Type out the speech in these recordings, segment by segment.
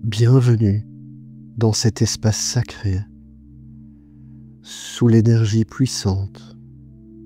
Bienvenue dans cet espace sacré, sous l'énergie puissante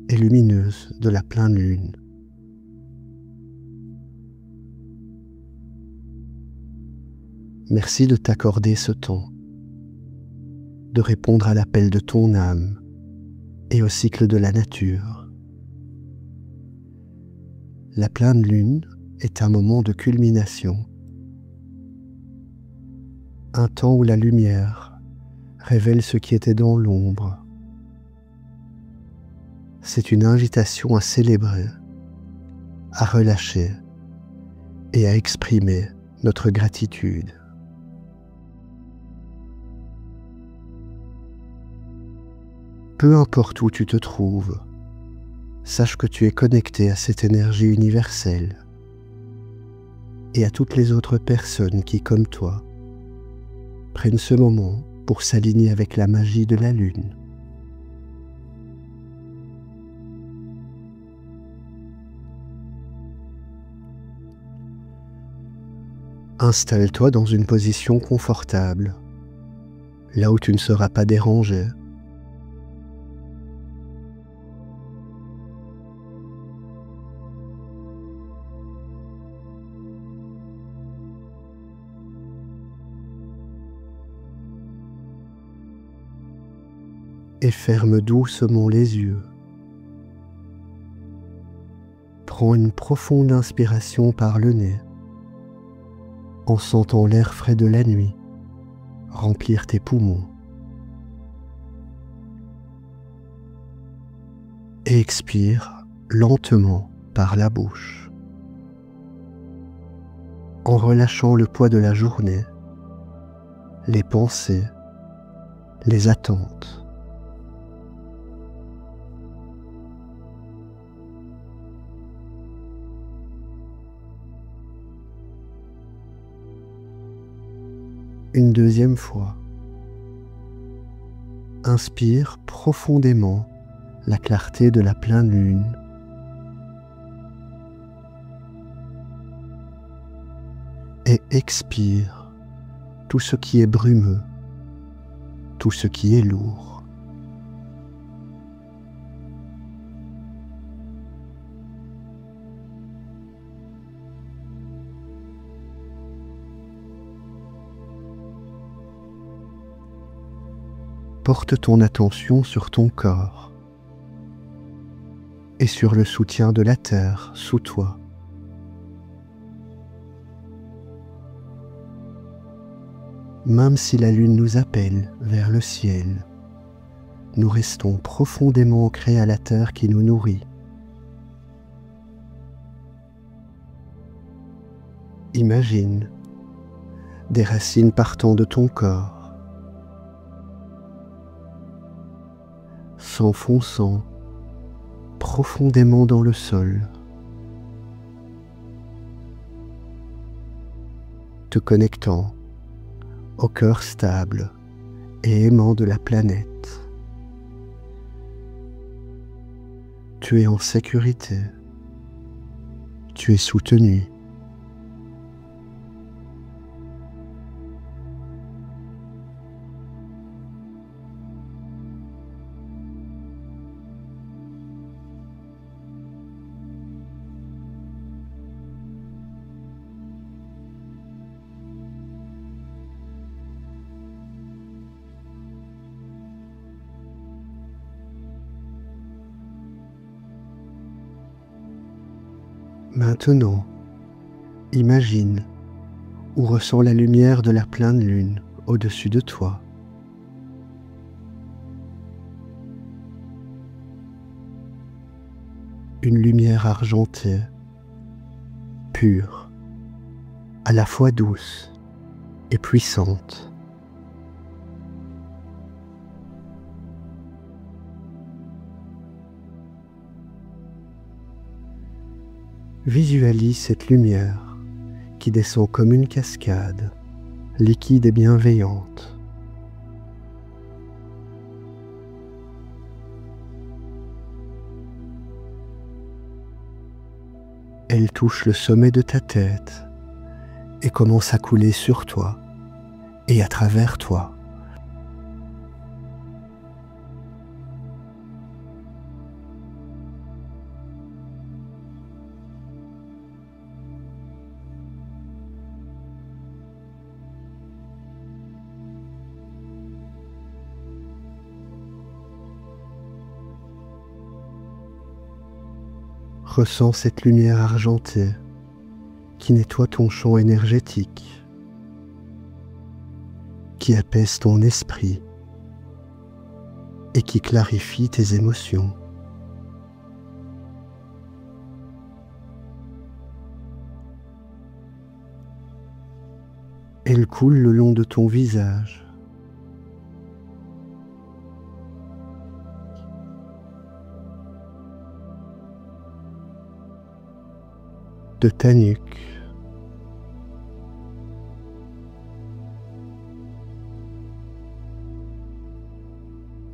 et lumineuse de la pleine lune. Merci de t'accorder ce temps, de répondre à l'appel de ton âme et au cycle de la nature. La pleine lune est un moment de culmination, un temps où la lumière révèle ce qui était dans l'ombre. C'est une invitation à célébrer, à relâcher et à exprimer notre gratitude. Peu importe où tu te trouves, sache que tu es connecté à cette énergie universelle et à toutes les autres personnes qui, comme toi, prennent ce moment pour s'aligner avec la magie de la lune. Installe-toi dans une position confortable, là où tu ne seras pas dérangé. Et ferme doucement les yeux. Prends une profonde inspiration par le nez, en sentant l'air frais de la nuit remplir tes poumons. Et expire lentement par la bouche, en relâchant le poids de la journée, les pensées, les attentes. Une deuxième fois. Inspire profondément la clarté de la pleine lune. Et expire tout ce qui est brumeux, tout ce qui est lourd. Porte ton attention sur ton corps et sur le soutien de la terre sous toi. Même si la lune nous appelle vers le ciel, nous restons profondément ancrés à la terre qui nous nourrit. Imagine des racines partant de ton corps, s'enfonçant profondément dans le sol, te connectant au cœur stable et aimant de la planète. Tu es en sécurité, tu es soutenu. Maintenant, imagine ou ressens la lumière de la pleine lune au-dessus de toi. Une lumière argentée, pure, à la fois douce et puissante. Visualise cette lumière qui descend comme une cascade, liquide et bienveillante. Elle touche le sommet de ta tête et commence à couler sur toi et à travers toi. Ressens cette lumière argentée qui nettoie ton champ énergétique, qui apaise ton esprit et qui clarifie tes émotions. Elle coule le long de ton visage, de ta nuque,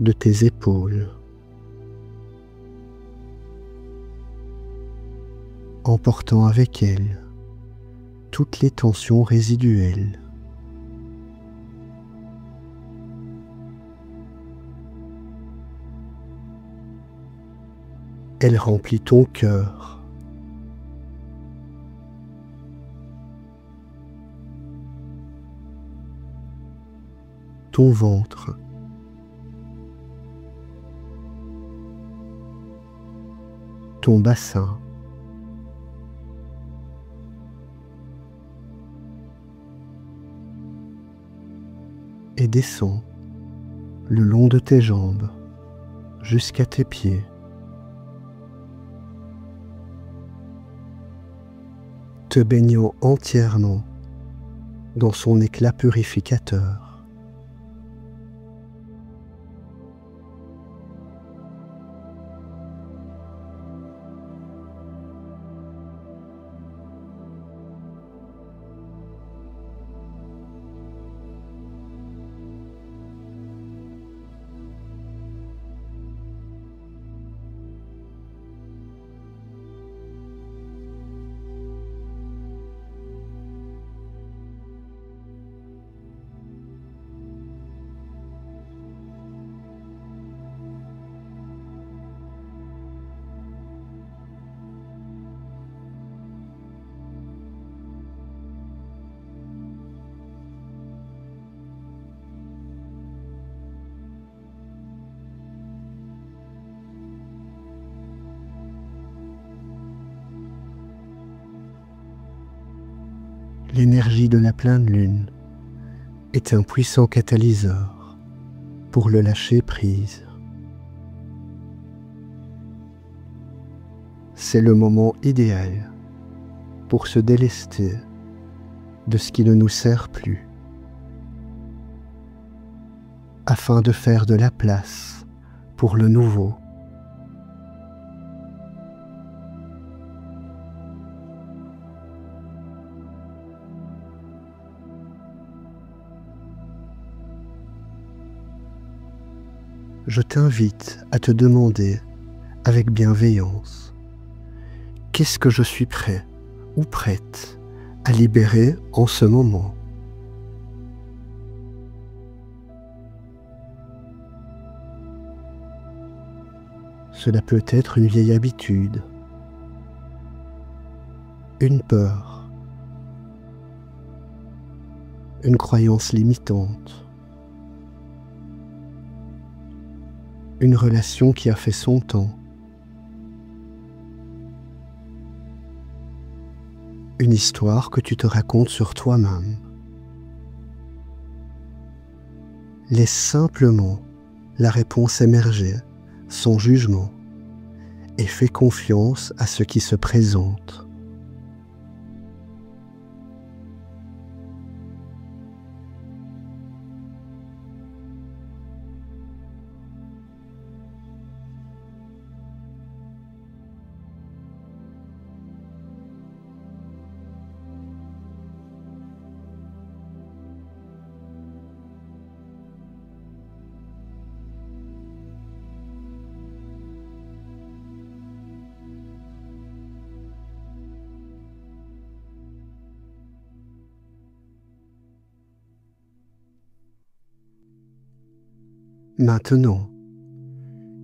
de tes épaules, emportant avec elle toutes les tensions résiduelles. Elle remplit ton cœur, ton ventre, ton bassin, et descend le long de tes jambes jusqu'à tes pieds. Te baignant entièrement dans son éclat purificateur. L'énergie de la pleine lune est un puissant catalyseur pour le lâcher prise. C'est le moment idéal pour se délester de ce qui ne nous sert plus, afin de faire de la place pour le nouveau. Je t'invite à te demander avec bienveillance, qu'est-ce que je suis prêt ou prête à libérer en ce moment? Cela peut être une vieille habitude, une peur, une croyance limitante, une relation qui a fait son temps, une histoire que tu te racontes sur toi-même. Laisse simplement la réponse émerger sans jugement et fais confiance à ce qui se présente. Maintenant,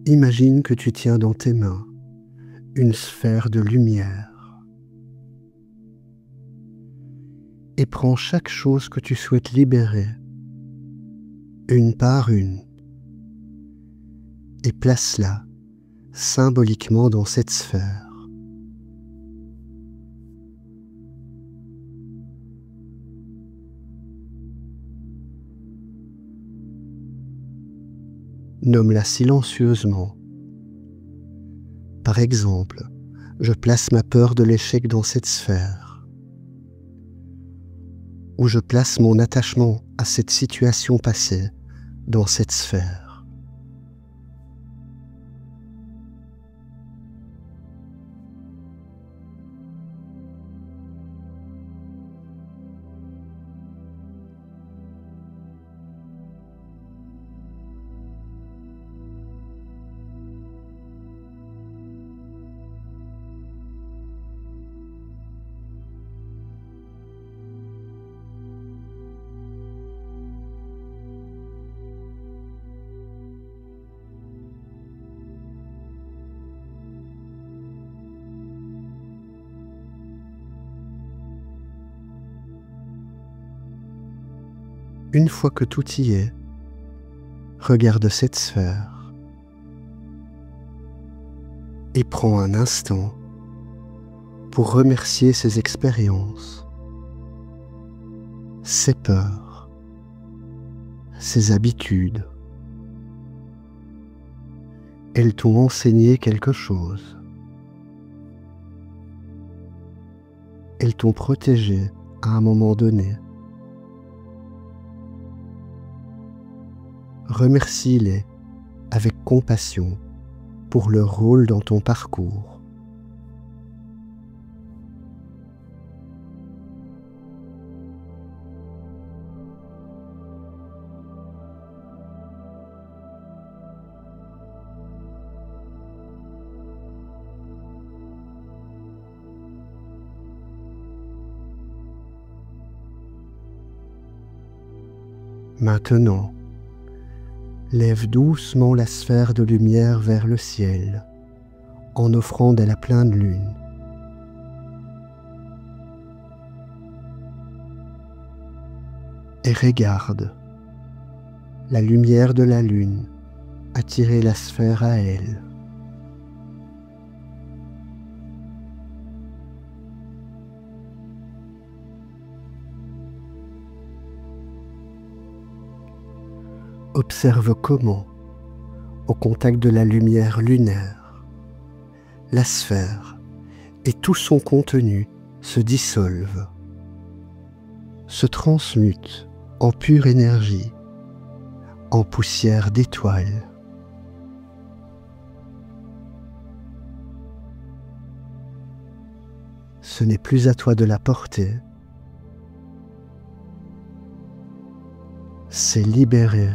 imagine que tu tiens dans tes mains une sphère de lumière et prends chaque chose que tu souhaites libérer, une par une, et place-la symboliquement dans cette sphère. Nomme-la silencieusement. Par exemple, je place ma peur de l'échec dans cette sphère. Ou je place mon attachement à cette situation passée dans cette sphère. Une fois que tout y est, regarde cette sphère et prends un instant pour remercier ces expériences, ces peurs, ces habitudes. Elles t'ont enseigné quelque chose. Elles t'ont protégé à un moment donné. Remercie-les avec compassion pour leur rôle dans ton parcours. Maintenant, lève doucement la sphère de lumière vers le ciel, en offrande à la pleine lune. Et regarde, la lumière de la lune attirer la sphère à elle. Observe comment, au contact de la lumière lunaire, la sphère et tout son contenu se dissolvent, se transmutent en pure énergie, en poussière d'étoiles. Ce n'est plus à toi de la porter, c'est libéré.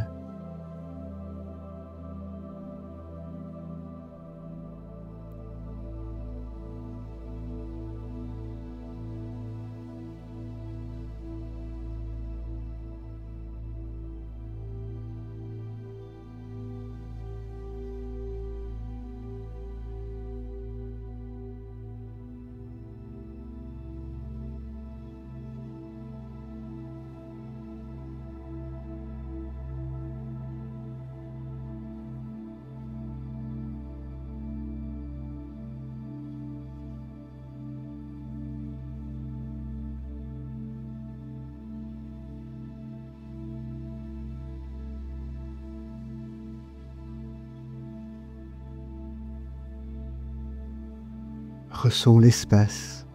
Ressens l'espace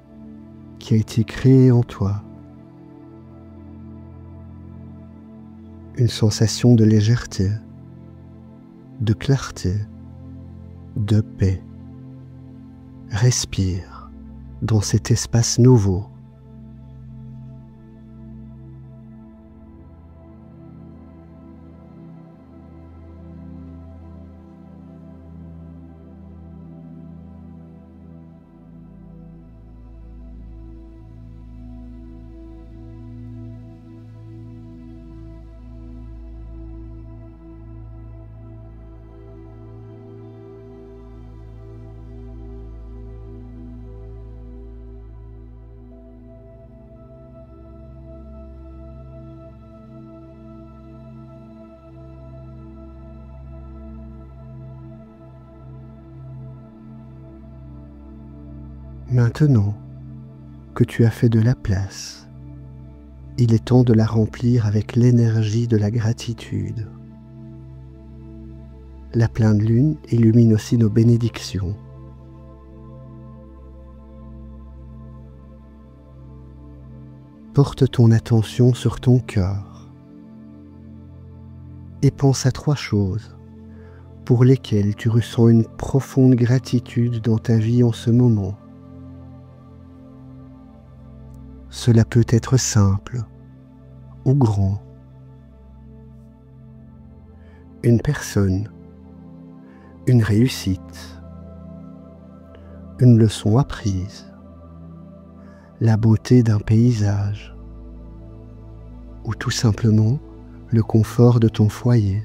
qui a été créé en toi. Une sensation de légèreté, de clarté, de paix. Respire dans cet espace nouveau. Maintenant que tu as fait de la place, il est temps de la remplir avec l'énergie de la gratitude. La pleine lune illumine aussi nos bénédictions. Porte ton attention sur ton cœur et pense à 3 choses pour lesquelles tu ressens une profonde gratitude dans ta vie en ce moment. Cela peut être simple ou grand. Une personne, une réussite, une leçon apprise, la beauté d'un paysage ou tout simplement le confort de ton foyer.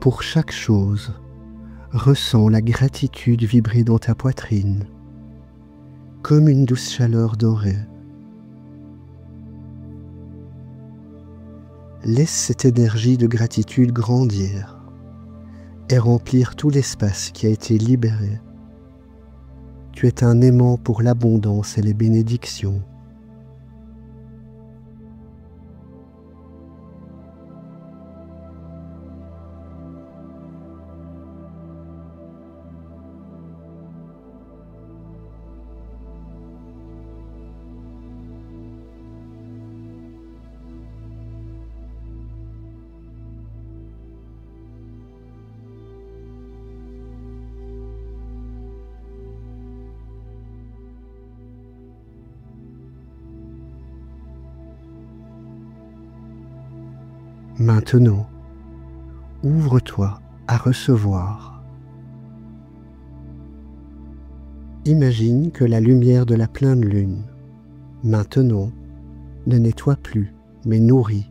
Pour chaque chose, ressens la gratitude vibrer dans ta poitrine, comme une douce chaleur dorée. Laisse cette énergie de gratitude grandir et remplir tout l'espace qui a été libéré. Tu es un aimant pour l'abondance et les bénédictions. Maintenant, ouvre-toi à recevoir. Imagine que la lumière de la pleine lune, maintenant, ne nettoie plus, mais nourrit.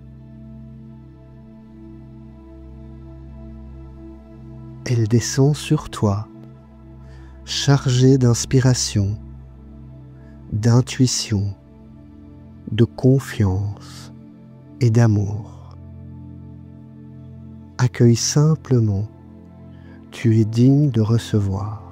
Elle descend sur toi, chargée d'inspiration, d'intuition, de confiance et d'amour. Accueille simplement, tu es digne de recevoir.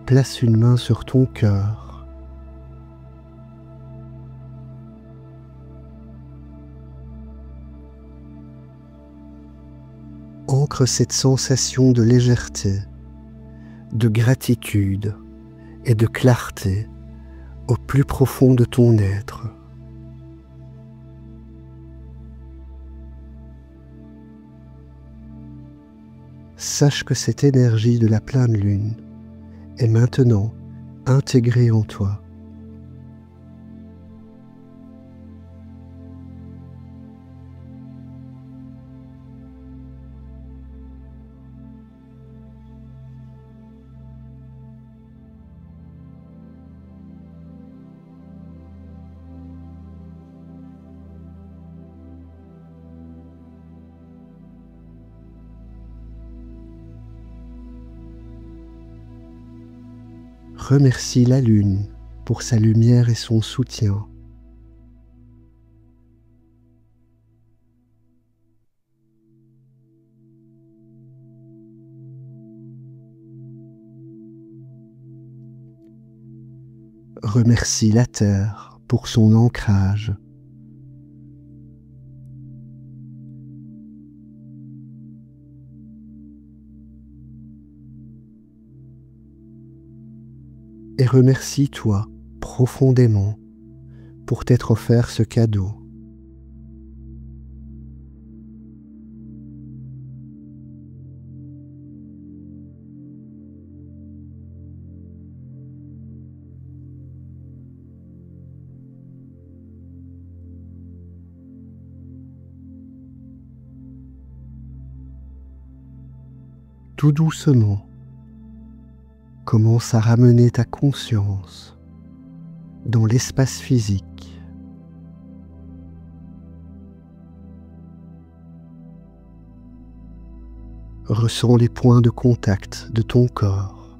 Place une main sur ton cœur. Ancre cette sensation de légèreté, de gratitude et de clarté au plus profond de ton être. Sache que cette énergie de la pleine lune est maintenant intégrée en toi. Remercie la lune pour sa lumière et son soutien. Remercie la terre pour son ancrage. Et remercie-toi profondément pour t'être offert ce cadeau. Tout doucement, commence à ramener ta conscience dans l'espace physique. Ressens les points de contact de ton corps.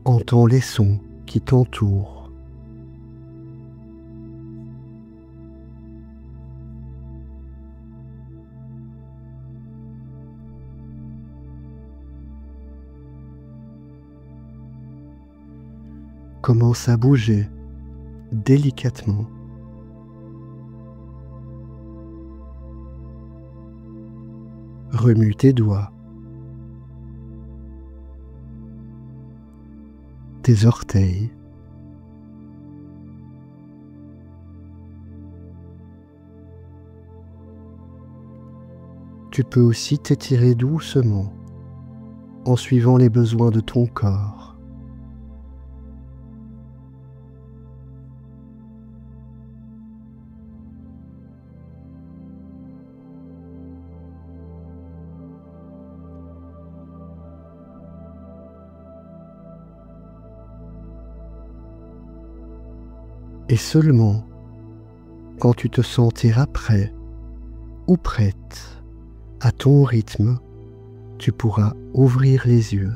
Entends les sons qui t'entourent. Commence à bouger délicatement. Remue tes doigts, tes orteils, tu peux aussi t'étirer doucement en suivant les besoins de ton corps. Et seulement quand tu te sentiras prêt ou prête à ton rythme, tu pourras ouvrir les yeux.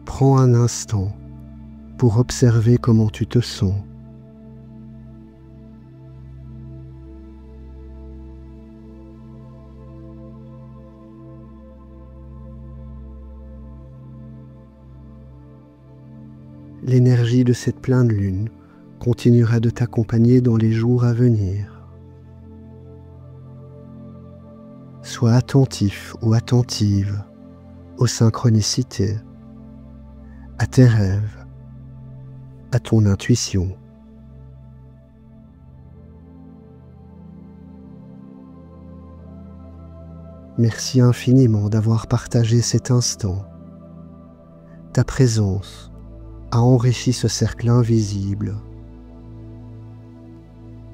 Prends un instant pour observer comment tu te sens. L'énergie de cette pleine lune continuera de t'accompagner dans les jours à venir. Sois attentif ou attentive aux synchronicités, à tes rêves, à ton intuition. Merci infiniment d'avoir partagé cet instant. Ta présence a enrichi ce cercle invisible.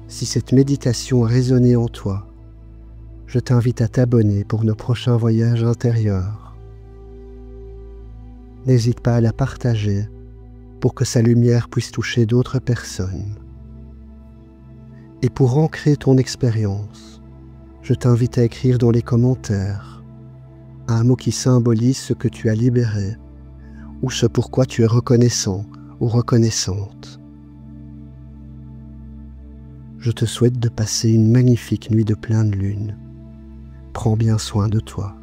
Si cette méditation a résonné en toi, je t'invite à t'abonner pour nos prochains voyages intérieurs. N'hésite pas à la partager pour que sa lumière puisse toucher d'autres personnes. Et pour ancrer ton expérience, je t'invite à écrire dans les commentaires un mot qui symbolise ce que tu as libéré ou ce pourquoi tu es reconnaissant ou reconnaissante. Je te souhaite de passer une magnifique nuit de pleine lune. Prends bien soin de toi.